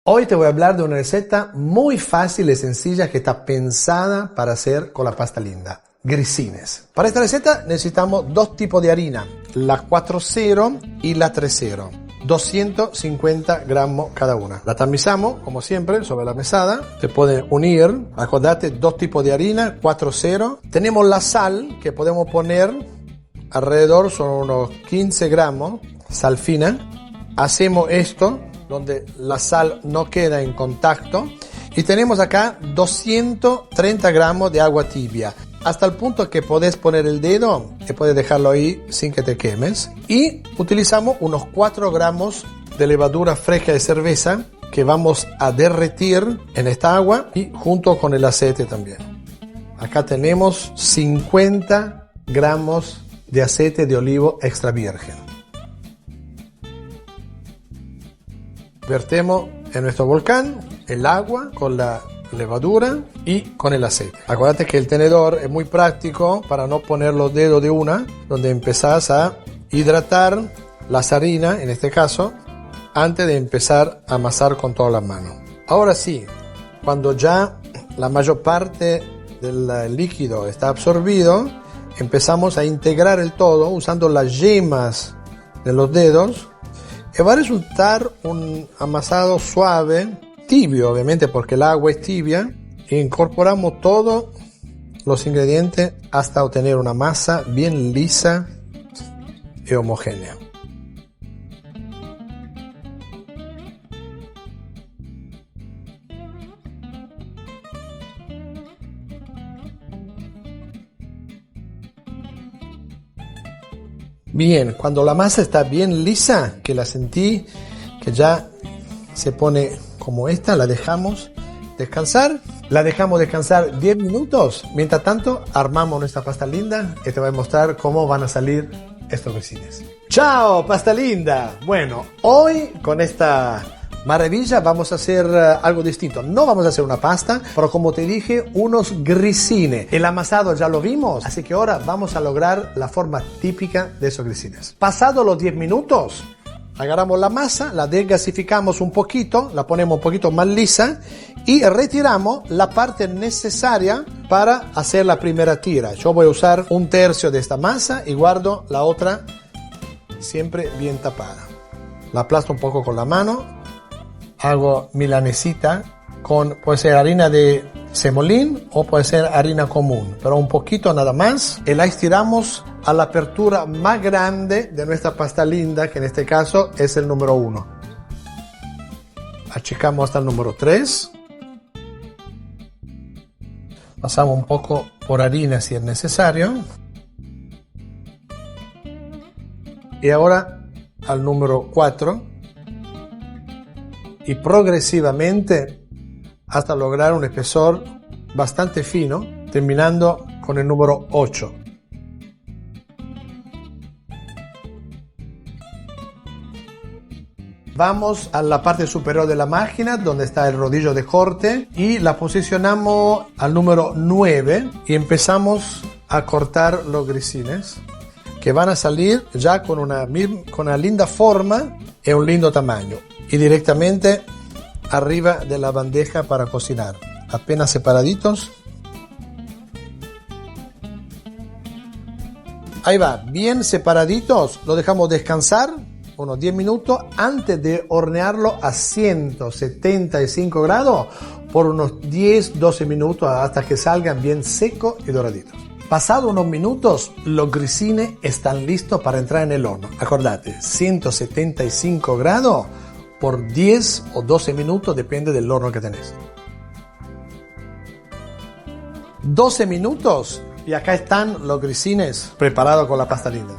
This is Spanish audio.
Hoy te voy a hablar de una receta muy fácil y sencilla que está pensada para hacer con la pasta linda. Grissines. Para esta receta necesitamos dos tipos de harina, la 4.0 y la 3.0. 250 gramos cada una. La tamizamos, como siempre, sobre la mesada. Se puede unir. Acordate, dos tipos de harina, 4.0. Tenemos la sal que podemos poner alrededor, son unos 15 gramos, sal fina. Hacemos esto donde la sal no queda en contacto y tenemos acá 230 gramos de agua tibia hasta el punto que podés poner el dedo y puedes dejarlo ahí sin que te quemes, y utilizamos unos 4 gramos de levadura fresca de cerveza que vamos a derretir en esta agua y junto con el aceite también. Acá tenemos 50 gramos de aceite de olivo extra virgen. Vertemos en nuestro volcán el agua con la levadura y con el aceite. Acuérdate que el tenedor es muy práctico para no poner los dedos de una, donde empezás a hidratar las harinas, en este caso, antes de empezar a amasar con todas las manos. Ahora sí, cuando ya la mayor parte del líquido está absorbido, empezamos a integrar el todo usando las yemas de los dedos. Y va a resultar un amasado suave, tibio obviamente porque el agua es tibia, e incorporamos todos los ingredientes hasta obtener una masa bien lisa y homogénea. Bien, cuando la masa está bien lisa, que la sentí, que ya se pone como esta, la dejamos descansar. La dejamos descansar 10 minutos. Mientras tanto, armamos nuestra pasta linda y te voy a mostrar cómo van a salir estos grissines. ¡Chao, pasta linda! Bueno, hoy con esta maravilla vamos a hacer algo distinto. No vamos a hacer una pasta, pero como te dije, unos grissines. El amasado ya lo vimos, así que ahora vamos a lograr la forma típica de esos grissines. Pasados los 10 minutos, agarramos la masa, la desgasificamos un poquito, la ponemos un poquito más lisa y retiramos la parte necesaria para hacer la primera tira. Yo voy a usar 1/3 de esta masa y guardo la otra siempre bien tapada. La aplasto un poco con la mano. Hago milanesita con, puede ser harina de semolín o puede ser harina común, pero un poquito nada más, y la estiramos a la apertura más grande de nuestra pasta linda, que en este caso es el número 1. Achicamos hasta el número 3. Pasamos un poco por harina si es necesario. Y ahora al número 4. Y progresivamente hasta lograr un espesor bastante fino, terminando con el número 8. Vamos a la parte superior de la máquina donde está el rodillo de corte y la posicionamos al número 9 y empezamos a cortar los grissines que van a salir ya con una linda forma y un lindo tamaño. Y directamente arriba de la bandeja para cocinar, apenas separaditos. Ahí va, bien separaditos, lo dejamos descansar unos 10 minutos antes de hornearlo a 175 grados por unos 10-12 minutos hasta que salgan bien secos y doraditos. Pasado unos minutos, los grissines están listos para entrar en el horno. Acordate, 175 grados por 10 o 12 minutos, depende del horno que tenés. 12 minutos y acá están los grissines preparados con la pasta linda.